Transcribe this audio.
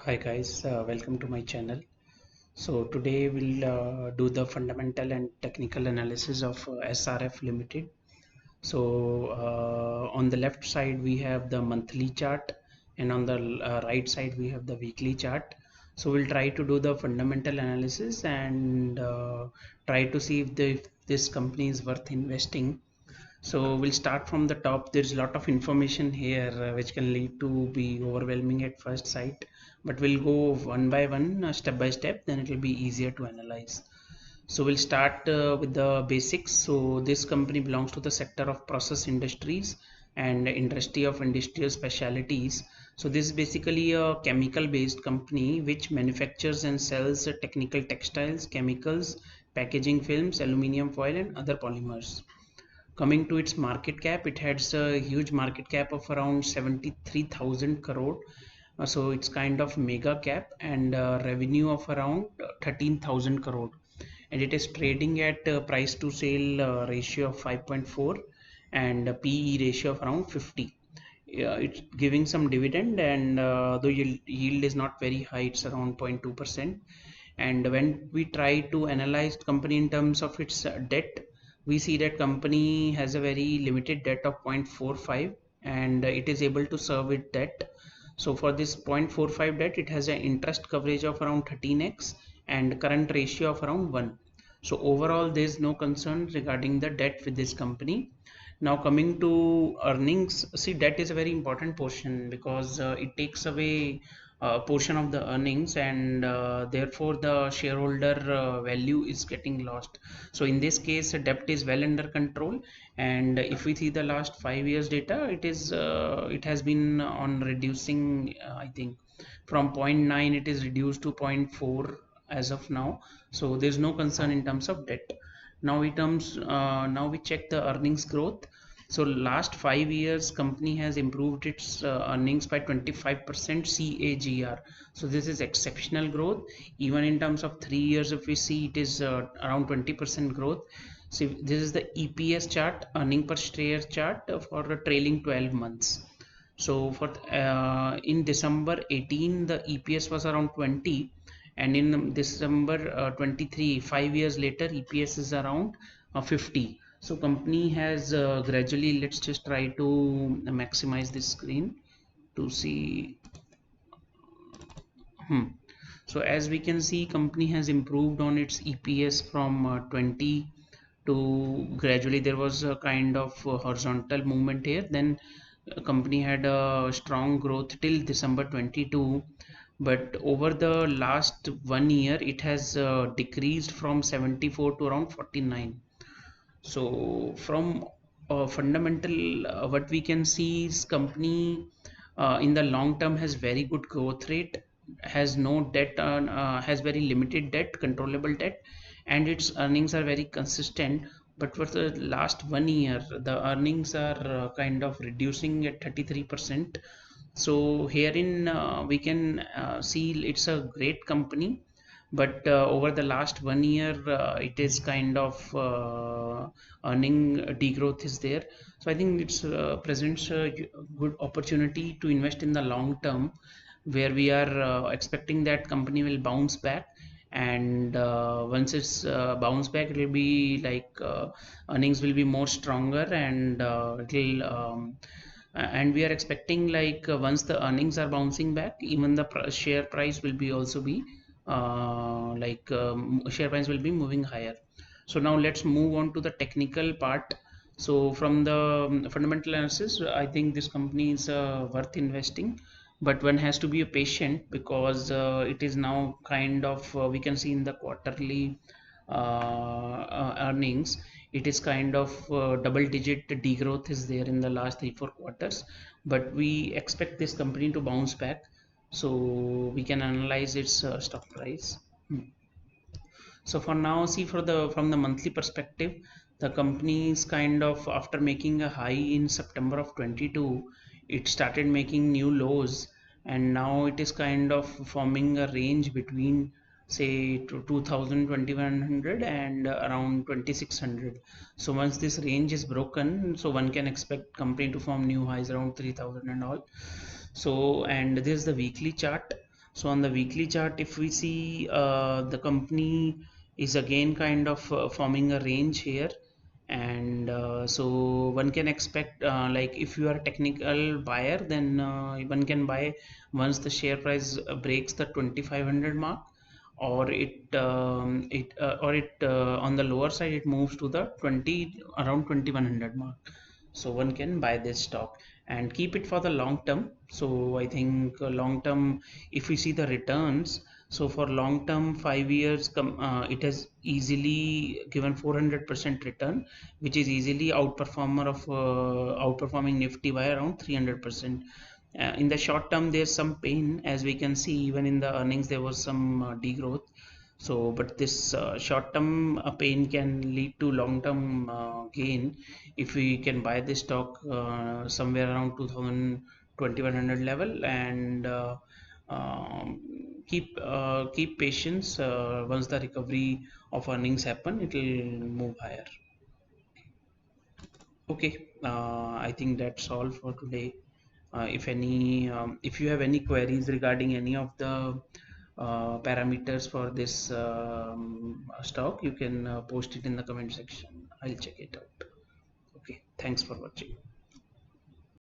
Hi guys, welcome to my channel. So today we'll do the fundamental and technical analysis of SRF Limited. So on the left side we have the monthly chart, and on the right side we have the weekly chart. So we'll try to do the fundamental analysis and try to see if this company is worth investing. So we'll start from the top. There's a lot of information here which can lead to be overwhelming at first sight, but we'll go one by one, step by step, then it will be easier to analyze. So we'll start with the basics. So this company belongs to the sector of process industries and industry of industrial specialities. So this is basically a chemical based company which manufactures and sells technical textiles, chemicals, packaging films, aluminum foil and other polymers. Coming to its market cap, it has a huge market cap of around 73,000 crore. So it's kind of mega cap, and revenue of around 13,000 crore, and it is trading at price to sale ratio of 5.4 and a PE ratio of around 50. It's giving some dividend, and the yield is not very high, it's around 0.2%. And when we try to analyze company in terms of its debt, we see that company has a very limited debt of 0.45, and it is able to serve its debt. So for this 0.45 debt, it has an interest coverage of around 13x and current ratio of around 1. So overall there is no concern regarding the debt with this company. Now coming to earnings, see, debt is a very important portion because it takes away a portion of the earnings, and therefore the shareholder value is getting lost. So in this case debt is well under control, and if we see the last 5 years data, it has been on reducing. I think from zero point 0.9 it is reduced to 0.4 as of now. So there's no concern in terms of debt. Now we check the earnings growth. So last 5 years company has improved its earnings by 25% CAGR. So this is exceptional growth. Even in terms of 3 years, if we see, it is around 20% growth. So this is the EPS chart, earning per share chart, for a trailing 12 months. So for in December 18 the EPS was around 20, and in December 23, 5 years later, EPS is around 50. So company has gradually, let's just try to maximize this screen to see. So as we can see, company has improved on its EPS from 20 to gradually there was a kind of horizontal movement here. Then company had a strong growth till December 22, but over the last 1 year it has decreased from 74 to around 49. So from fundamental, what we can see is company in the long term has very good growth rate, has no debt on, has very limited debt, controllable debt, and its earnings are very consistent. But for the last 1 year, the earnings are kind of reducing at 33%. So herein we can see it's a great company, but over the last 1 year it is kind of earning degrowth is there. So I think it's presents a good opportunity to invest in the long term, where we are expecting that company will bounce back, and once it's bounce back, it will be like earnings will be more stronger, and it will and we are expecting like once the earnings are bouncing back, even the share price will be also be share price will be moving higher. So now let's move on to the technical part. So from the fundamental analysis, I think this company is worth investing, but one has to be a patient because it is now kind of we can see in the quarterly earnings, it is kind of double digit degrowth is there in the last 3-4 quarters, but we expect this company to bounce back, so we can analyze its stock price. So for now, see, for the from the monthly perspective, the company is kind of, after making a high in September of 22, it started making new lows, and now it is kind of forming a range between say to 2000 and around 2600. So once this range is broken, so one can expect company to form new highs around 3000 and all. So, and this is the weekly chart. So on the weekly chart, if we see the company is again kind of forming a range here, and so one can expect like if you are a technical buyer, then one can buy once the share price breaks the 2500 mark, or it on the lower side it moves to the 20 around 2100 mark. So one can buy this stock and keep it for the long term. So I think long term, if we see the returns, so for long term 5 years it has easily given 400% return, which is easily outperforming Nifty by around 300%. In the short term there's some pain, as we can see even in the earnings there was some degrowth. So but this short term pain can lead to long term gain if we can buy this stock somewhere around 2000 2100 level, and um, keep patience. Once the recovery of earnings happen, it will move higher. Okay, I think that's all for today. If you have any queries regarding any of the parameters for this stock, you can post it in the comment section. I'll check it out. Okay, thanks for watching.